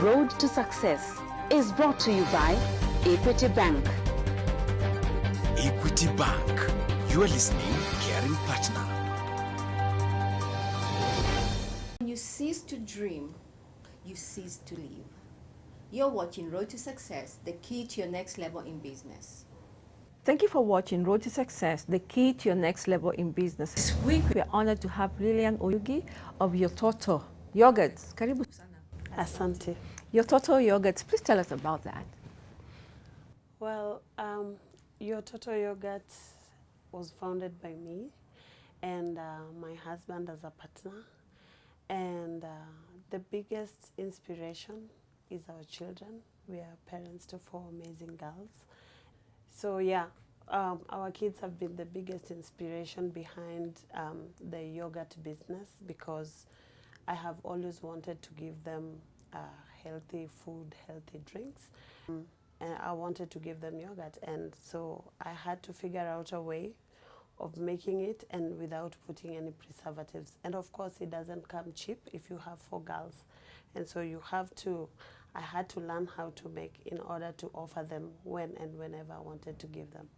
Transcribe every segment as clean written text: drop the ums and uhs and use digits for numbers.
Road to Success is brought to you by Equity Bank. Equity Bank. You are listening, caring partner. When you cease to dream, you cease to live. You're watching Road to Success, the key to your next level in business. Thank you for watching Road to Success, the key to your next level in business. This week, we are honored to have Lillian Oyugi of Yototo Yogurts. Karibu sana. Asante. Yototo Yogurts, please tell us about that. Well, Yototo Yogurt was founded by me and my husband as a partner. And the biggest inspiration is our children. We are parents to 4 amazing girls. So yeah, our kids have been the biggest inspiration behind the yogurt business, because I have always wanted to give them healthy food, healthy drinks. And I wanted to give them yogurt. And so I had to figure out a way of making it and without putting any preservatives. And of course, it doesn't come cheap if you have 4 girls. And so I had to learn how to make in order to offer them when and whenever I wanted to give them.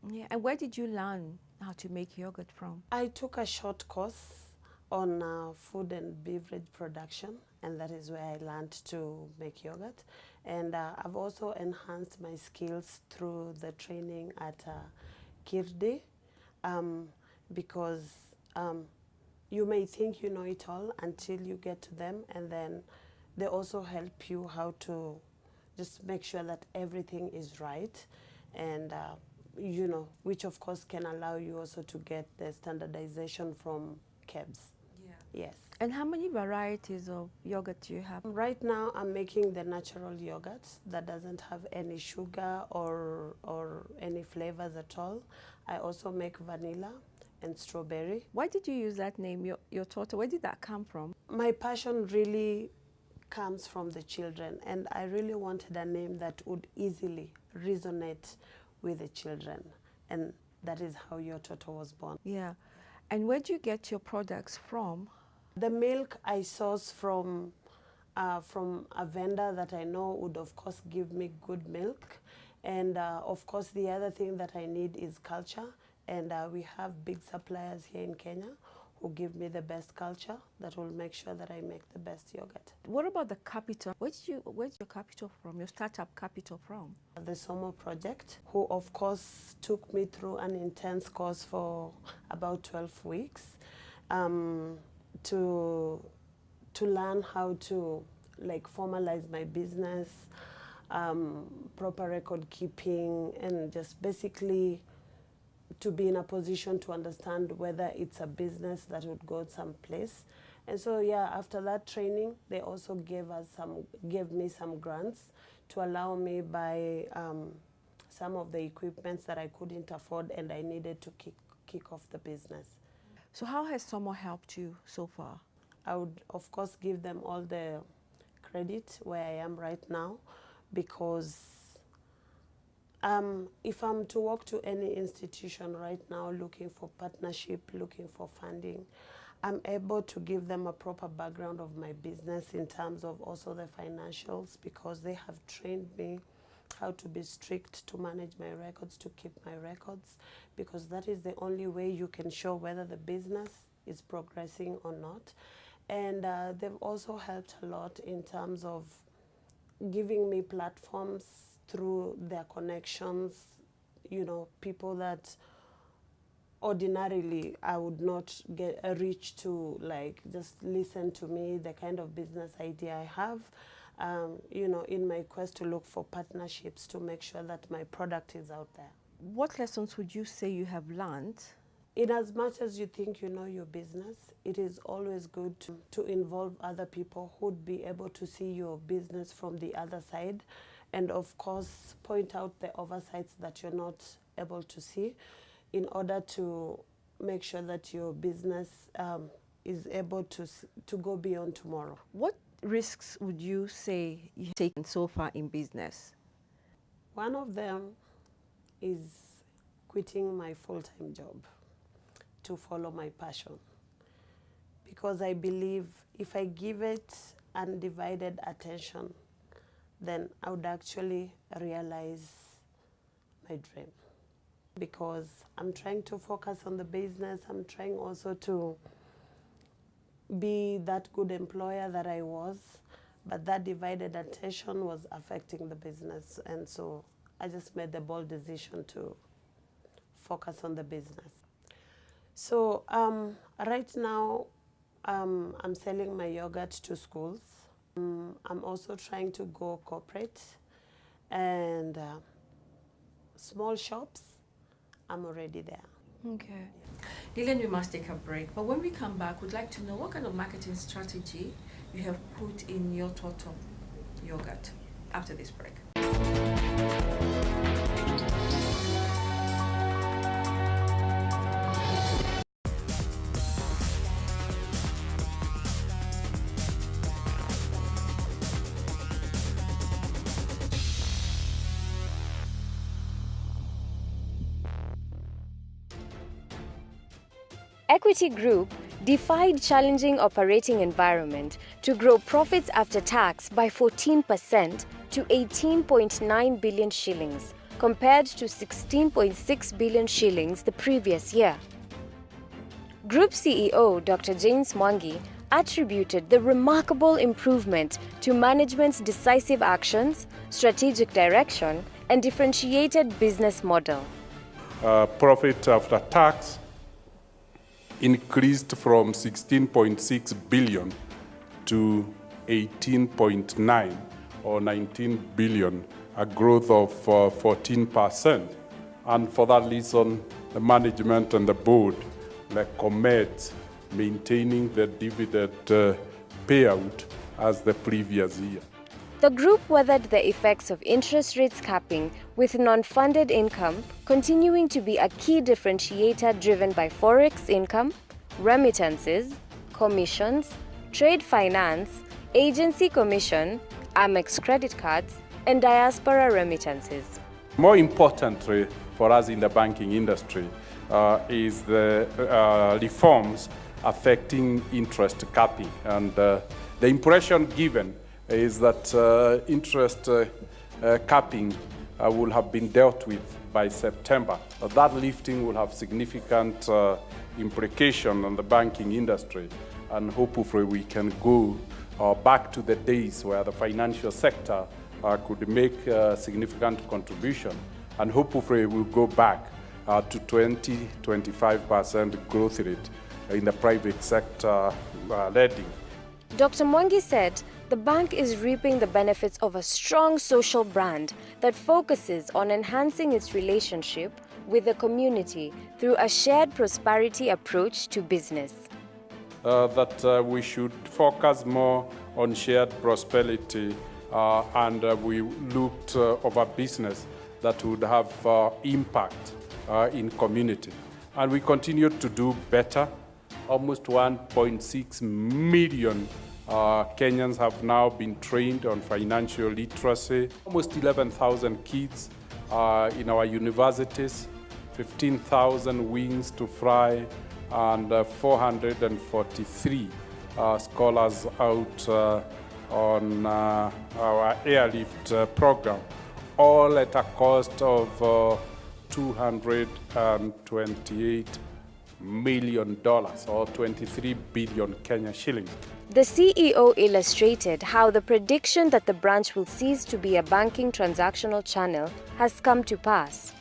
Yeah, and where did you learn how to make yogurt from? I took a short course on food and beverage production, and that is where I learned to make yogurt. And I've also enhanced my skills through the training at Kirdi, because you may think you know it all until you get to them, and then they also help you how to just make sure that everything is right, and you know, which of course can allow you also to get the standardization from KEBS. Yeah. Yes. And how many varieties of yogurt do you have? Right now, I'm making the natural yogurt that doesn't have any sugar or any flavors at all. I also make vanilla and strawberry. Why did you use that name, Yototo? Where did that come from? My passion really comes from the children, and I really wanted a name that would easily resonate with the children, and that is how Yototo was born. Yeah. And where do you get your products from? The milk I source from a vendor that I know would of course give me good milk, and of course the other thing that I need is culture, and we have big suppliers here in Kenya who give me the best culture that will make sure that I make the best yogurt. What about the capital? Where's your capital from, your startup capital from? The Somo Project, who of course took me through an intense course for about 12 weeks to learn how to formalize my business, proper record keeping, and just basically to be in a position to understand whether it's a business that would go someplace. And so yeah, after that training, they also gave me some grants to allow me buy some of the equipments that I couldn't afford and I needed to kick off the business. So how has Somo helped you so far? I would of course give them all the credit where I am right now, because if I'm to walk to any institution right now looking for partnership, looking for funding, I'm able to give them a proper background of my business in terms of also the financials, because they have trained me how to be strict, to manage my records, to keep my records, because that is the only way you can show whether the business is progressing or not. And they've also helped a lot in terms of giving me platforms through their connections, you know, people that ordinarily I would not get a reach to, like, just listen to me, the kind of business idea I have, you know, in my quest to look for partnerships to make sure that my product is out there. What lessons would you say you have learned? In as much as you think you know your business, it is always good to involve other people who'd be able to see your business from the other side, and of course point out the oversights that you're not able to see, in order to make sure that your business is able to go beyond tomorrow. What risks would you say you've taken so far in business? One of them is quitting my full-time job to follow my passion, because I believe if I give it undivided attention, then I would actually realize my dream. Because I'm trying to focus on the business, I'm trying also to be that good employer that I was, but that divided attention was affecting the business, and so I just made the bold decision to focus on the business. So right now, I'm selling my yogurt to schools. I'm also trying to go corporate, and small shops, I'm already there. Okay. Lillian, we must take a break, but when we come back, we'd like to know what kind of marketing strategy you have put in your Toto yogurt after this break. Equity Group defied challenging operating environment to grow profits after tax by 14% to 18.9 billion shillings, compared to 16.6 billion shillings the previous year. Group CEO Dr. James Mwangi attributed the remarkable improvement to management's decisive actions, strategic direction, and differentiated business model. Profit after tax increased from 16.6 billion to 18.9 or 19 billion, a growth of 14%. And for that reason, the management and the board recommend maintaining the dividend payout as the previous year. The group weathered the effects of interest rates capping, with non-funded income continuing to be a key differentiator driven by forex income, remittances, commissions, trade finance, agency commission, Amex credit cards, and diaspora remittances. More importantly for us in the banking industry is the reforms affecting interest capping. And the impression given is that interest capping will have been dealt with by September. That lifting will have significant implication on the banking industry, and hopefully we can go back to the days where the financial sector could make a significant contribution, and hopefully we'll go back to 20-25% growth rate in the private sector lending. Dr. Mwangi said the bank is reaping the benefits of a strong social brand that focuses on enhancing its relationship with the community through a shared prosperity approach to business. That we should focus more on shared prosperity, and we looked over business that would have impact in community. And we continue to do better. Almost 1.6 million Kenyans have now been trained on financial literacy. Almost 11,000 kids in our universities, 15,000 wings to fly, and 443 scholars out on our airlift program, all at a cost of $228 million or 23 billion Kenya shillings. The CEO illustrated how the prediction that the branch will cease to be a banking transactional channel has come to pass.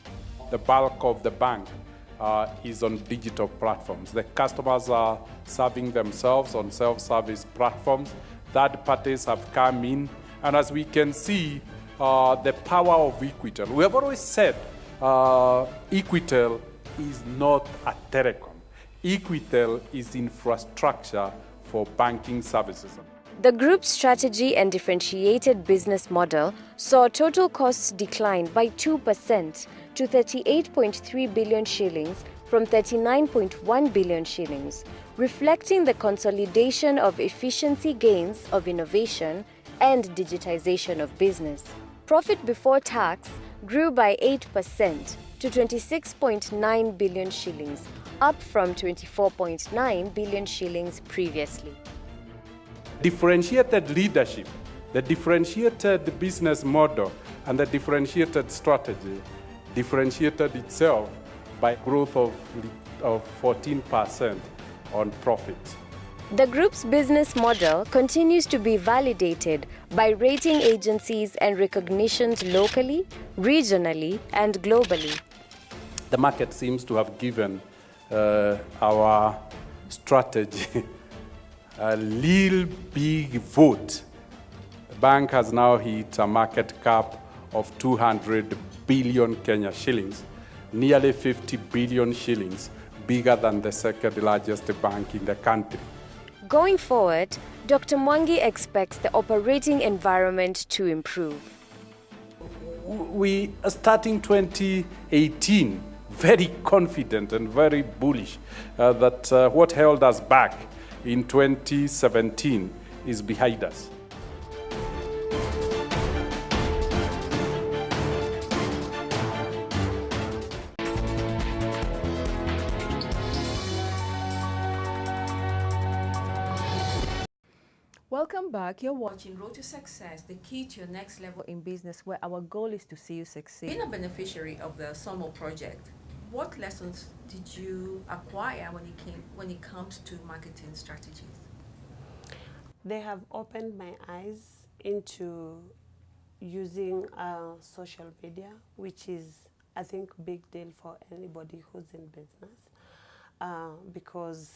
The bulk of the bank is on digital platforms. The customers are serving themselves on self-service platforms. Third parties have come in, and as we can see, the power of Equitel. We have always said Equitel is not a telecom. Equitel is infrastructure for banking services. The group's strategy and differentiated business model saw total costs decline by 2% to 38.3 billion shillings from 39.1 billion shillings, reflecting the consolidation of efficiency gains of innovation and digitization of business. Profit before tax grew by 8% to 26.9 billion shillings, up from 24.9 billion shillings previously. Differentiated leadership The differentiated business model and the differentiated strategy differentiated itself by growth of 14% on profit. The group's business model continues to be validated by rating agencies and recognitions locally, regionally, and globally. The market seems to have given our strategy a little big vote. The bank has now hit a market cap of 200 billion Kenya shillings, nearly 50 billion shillings, bigger than the second largest bank in the country. Going forward, Dr. Mwangi expects the operating environment to improve. We are starting 2018 very confident and very bullish that what held us back in 2017 is behind us. Welcome back. You're watching Road to Success, the key to your next level in business, where our goal is to see you succeed. Being a beneficiary of the Somo Project, what lessons did you acquire when it comes to marketing strategies? They have opened my eyes into using social media, which is, I think, big deal for anybody who's in business, because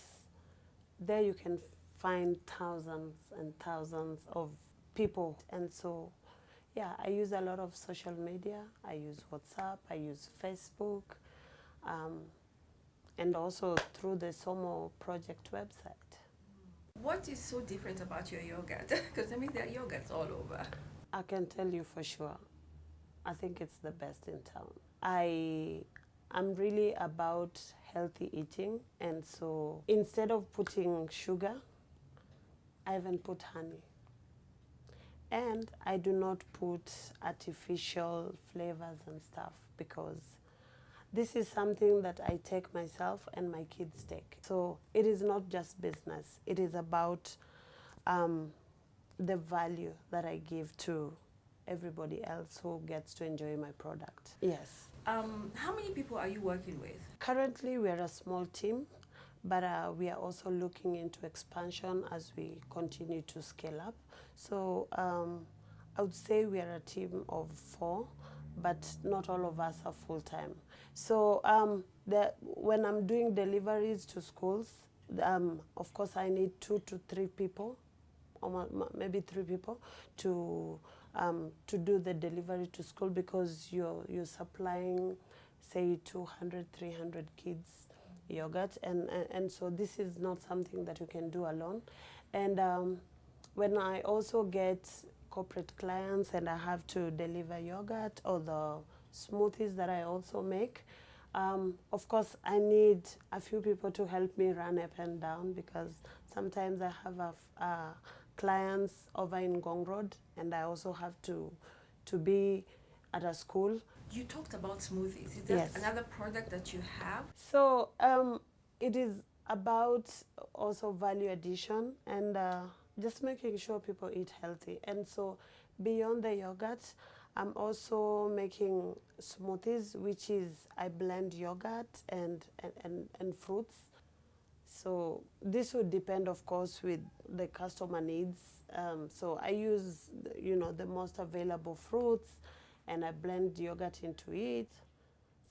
there you can find thousands and thousands of people. And so, yeah, I use a lot of social media. I use WhatsApp, I use Facebook, and also through the Somo Project website. What is so different about your yogurt? Because I mean, there are yogurts all over. I can tell you for sure, I think it's the best in town. I'm really about healthy eating, and so instead of putting sugar, I even put honey. And I do not put artificial flavors and stuff, because this is something that I take myself and my kids take. So it is not just business. It is about the value that I give to everybody else who gets to enjoy my product. Yes. How many people are you working with? Currently, we are a small team, but we are also looking into expansion as we continue to scale up. So I would say we are a team of 4, but not all of us are full-time. So when I'm doing deliveries to schools, of course I need 2 to 3 people, or maybe 3 people, to do the delivery to school, because you're supplying, say, 200, 300 kids yogurt, and so this is not something that you can do alone. And when I also get corporate clients and I have to deliver yogurt or the smoothies that I also make, of course I need a few people to help me run up and down, because sometimes I have clients over in Gong Road, and I also have to be at a school. You talked about smoothies. Is that Yes. another product that you have? So it is about also value addition and just making sure people eat healthy. And so beyond the yogurt, I'm also making smoothies, which is I blend yogurt and fruits. So this would depend, of course, with the customer needs. So I use, the most available fruits, and I blend yogurt into it,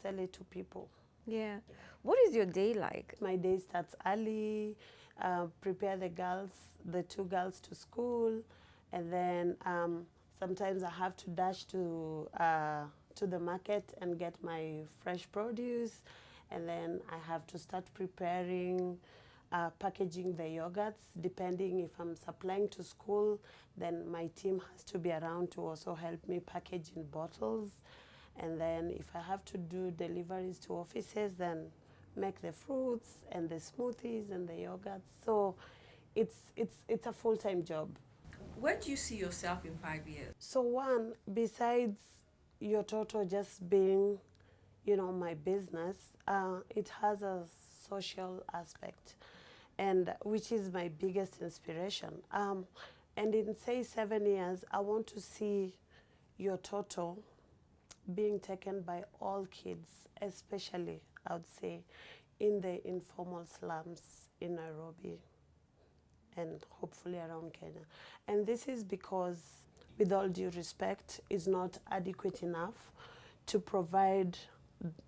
sell it to people. Yeah. What is your day like? My day starts early, prepare the 2 girls to school, and then sometimes I have to dash to the market and get my fresh produce, and then I have to start preparing, packaging the yogurts. Depending if I'm supplying to school, then my team has to be around to also help me package in bottles. And then if I have to do deliveries to offices, then make the fruits and the smoothies and the yogurts. So it's a full-time job. Where do you see yourself in 5 years? So one, besides your total just being, my business, it has a social aspect, and which is my biggest inspiration. And in, say, 7 years, I want to see your total being taken by all kids, especially, I would say, in the informal slums in Nairobi and hopefully around Kenya. And this is because, with all due respect, is not adequate enough to provide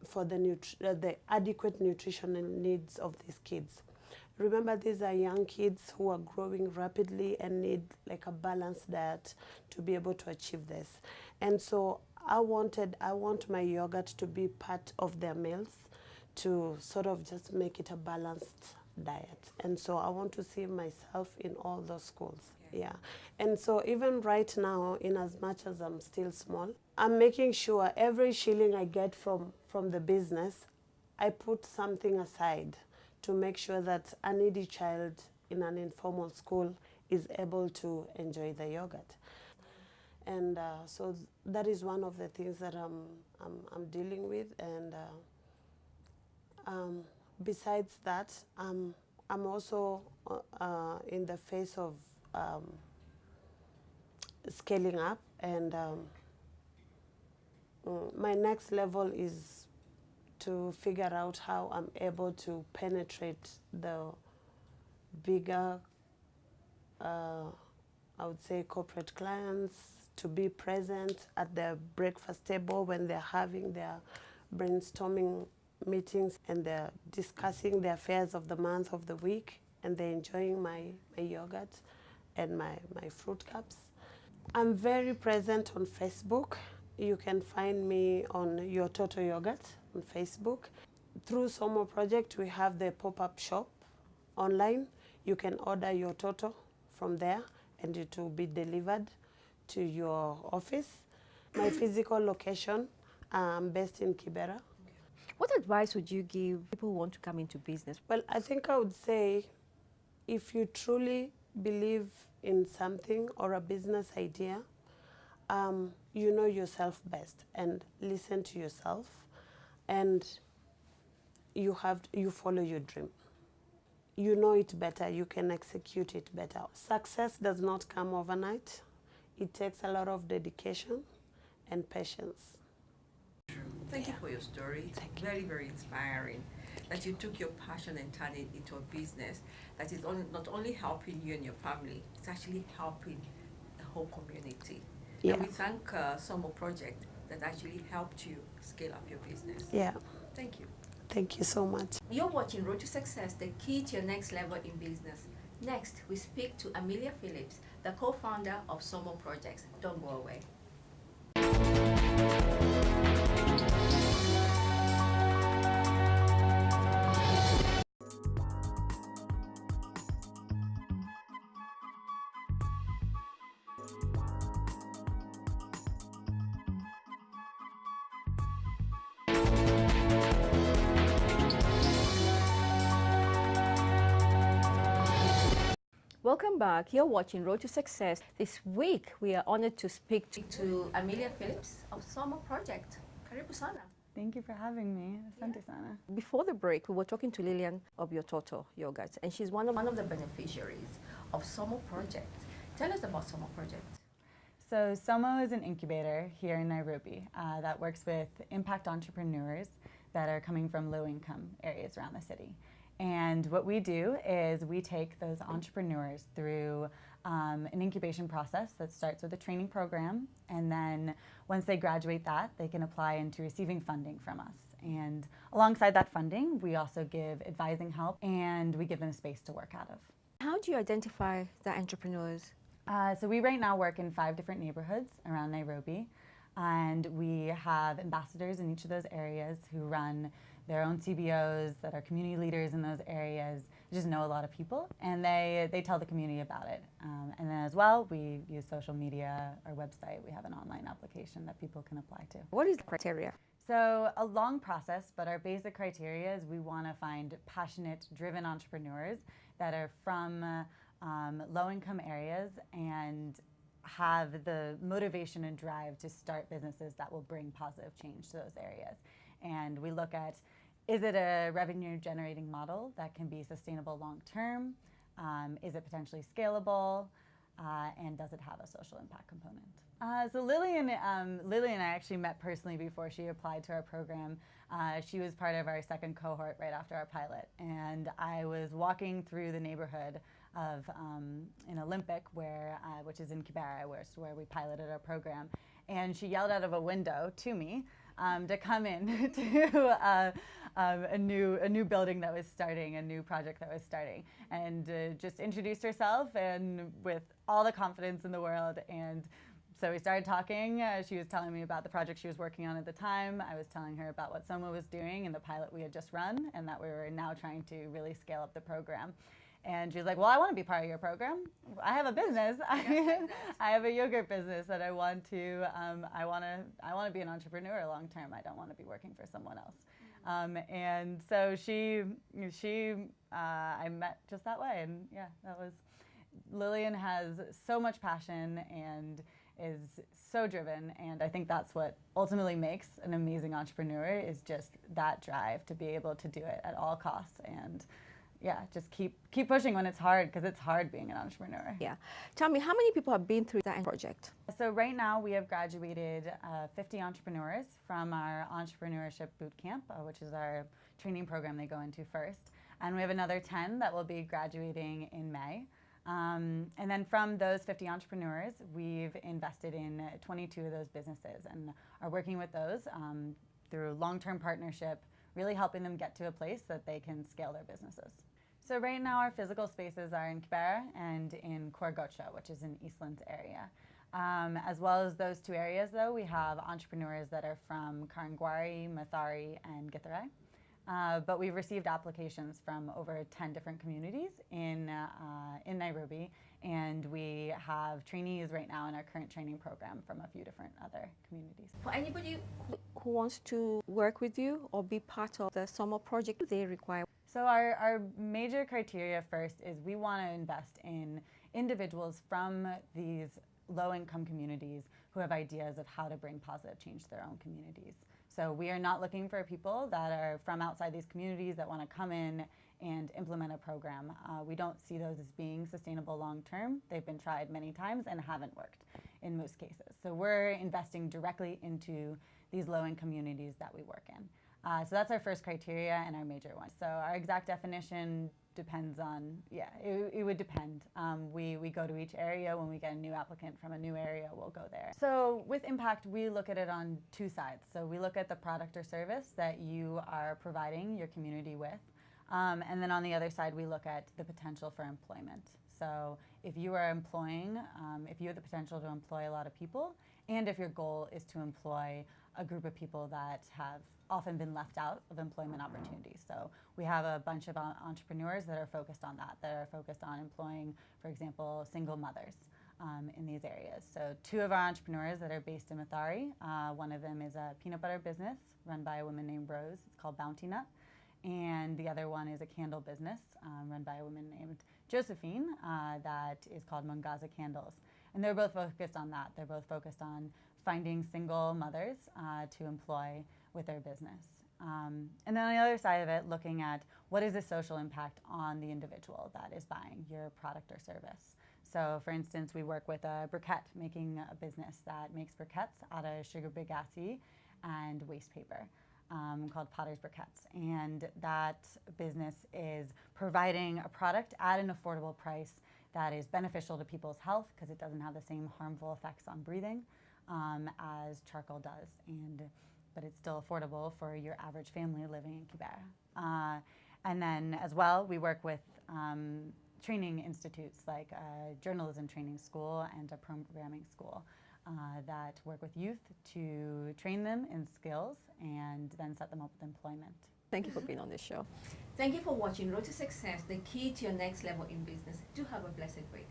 for the adequate nutritional needs of these kids. Remember, these are young kids who are growing rapidly and need like a balanced diet to be able to achieve this. And so I want my yogurt to be part of their meals to sort of just make it a balanced diet. And so I want to see myself in all those schools. Yeah. And so even right now, in as much as I'm still small, I'm making sure every shilling I get from the business, I put something aside to make sure that a needy child in an informal school is able to enjoy the yogurt. And so that is one of the things that I'm dealing with. And besides that, I'm also in the phase of scaling up, and my next level is to figure out how I'm able to penetrate the bigger, I would say, corporate clients, to be present at their breakfast table when they're having their brainstorming meetings and they're discussing the affairs of the month, of the week, and they're enjoying my yogurt and my fruit cups. I'm very present on Facebook. You can find me on Your Toto Yogurt on Facebook. Through Somo Project, we have the pop-up shop online. You can order your Toto from there and it will be delivered to your office. My physical location, I'm based in Kibera. What advice would you give people who want to come into business? Well, I think I would say, if you truly believe in something or a business idea, you know yourself best, and listen to yourself, and you follow your dream. You know it better, you can execute it better. Success does not come overnight. It takes a lot of dedication and patience. Thank you for your story. Very, very inspiring. That you took your passion and turned it into a business that is not only helping you and your family, it's actually helping the whole community. Yeah. And we thank Somo Project that actually helped you scale up your business. Yeah. Thank you. Thank you so much. You're watching Road to Success, the key to your next level in business. Next, we speak to Amelia Phillips, the co-founder of Somo Projects. Don't go away. Welcome back. You're watching Road to Success. This week, we are honored to speak To Amelia Phillips of Somo Project. Karibu sana. Thank you for having me. Asante sana. Before the break, we were talking to Lillian of Your Toto Yogurt, and she's one of the beneficiaries of Somo Project. Tell us about Somo Project. So Somo is an incubator here in Nairobi that works with impact entrepreneurs that are coming from low-income areas around the city. And what we do is we take those entrepreneurs through an incubation process that starts with a training program, and then once they graduate that, they can apply into receiving funding from us. And alongside that funding, we also give advising help, and we give them a space to work out of. How do you identify the entrepreneurs? So we right now work in 5 different neighborhoods around Nairobi, and we have ambassadors in each of those areas who run their own CBOs that are community leaders in those areas, just know a lot of people, and they tell the community about it. And then as well, we use social media, our website, we have an online application that people can apply to. What is the criteria? So a long process, but our basic criteria is we want to find passionate, driven entrepreneurs that are from low-income areas and have the motivation and drive to start businesses that will bring positive change to those areas. And we look at, is it a revenue generating model that can be sustainable long term? Is it potentially scalable? and does it have a social impact component? So Lily and I actually met personally before she applied to our program. She was part of our second cohort right after our pilot, and I was walking through the neighborhood of in Olympic, which is in Kibera, where we piloted our program, and she yelled out of a window to me to come in to a new building that was starting, a new project that was starting, and just introduced herself and with all the confidence in the world. And so we started talking. She was telling me about the project she was working on at the time. I was telling her about what Somo was doing and the pilot we had just run, and that we were now trying to really scale up the program. And she was like, well, I want to be part of your program. I have a business. I have a yogurt business that I want to be an entrepreneur long term. I don't want to be working for someone else. And so I met just that way. And yeah, Lillian has so much passion and is so driven. And I think that's what ultimately makes an amazing entrepreneur, is just that drive to be able to do it at all costs. And yeah, just keep pushing when it's hard, because it's hard being an entrepreneur. Yeah. Tell me, how many people have been through that project? So right now we have graduated 50 entrepreneurs from our entrepreneurship boot camp, which is our training program they go into first. And we have another 10 that will be graduating in May. And then from those 50 entrepreneurs, we've invested in 22 of those businesses and are working with those through long-term partnership, really helping them get to a place that they can scale their businesses. So right now our physical spaces are in Kibera and in Korgocha, which is in Eastlands area. As well as those two areas though, we have entrepreneurs that are from Karangwari, Mathari, and Githurai. But we've received applications from over 10 different communities in Nairobi, and we have trainees right now in our current training program from a few different other communities. For anybody Who wants to work with you or be part of the Somo Project, they require? So our major criteria first is we want to invest in individuals from these low-income communities who have ideas of how to bring positive change to their own communities. So we are not looking for people that are from outside these communities that want to come in and implement a program. We don't see those as being sustainable long-term. They've been tried many times and haven't worked in most cases. So we're investing directly into these low-income communities that we work in. So that's our first criteria and our major one. So our exact definition depends on, it would depend. We go to each area. When we get a new applicant from a new area, we'll go there. So with impact, we look at it on two sides. So we look at the product or service that you are providing your community with. And then on the other side, we look at the potential for employment. So if you are employing, if you have the potential to employ a lot of people, and if your goal is to employ a group of people that have often been left out of employment opportunities. So we have a bunch of entrepreneurs that are focused on that are focused on employing, for example, single mothers in these areas. So two of our entrepreneurs that are based in Mathari, one of them is a peanut butter business run by a woman named Rose. It's called Bounty Nut. And the other one is a candle business run by a woman named Josephine that is called Mwangaza Candles. And they're both focused on that. They're both focused on finding single mothers to employ with their business. And then on the other side of it, looking at what is the social impact on the individual that is buying your product or service. So for instance, we work with a briquette making a business that makes briquettes out of sugar bagasse and waste paper. Called Potter's Briquettes, and that business is providing a product at an affordable price that is beneficial to people's health because it doesn't have the same harmful effects on breathing as charcoal does, but it's still affordable for your average family living in Kibera. And then as well, we work with training institutes like a journalism training school and a programming school that work with youth to train them in skills and then set them up with employment. Thank you for being on this show. Thank you for watching Road to Success, the key to your next level in business. Do have a blessed week.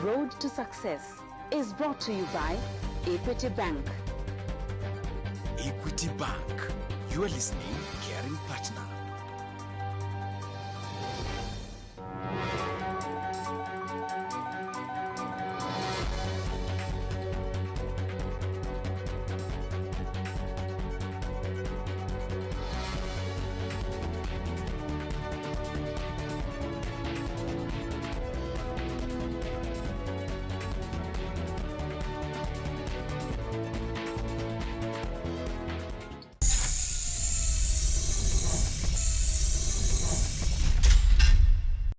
Road to Success is brought to you by Equity Bank. Equity Bank. You are listening, caring partner.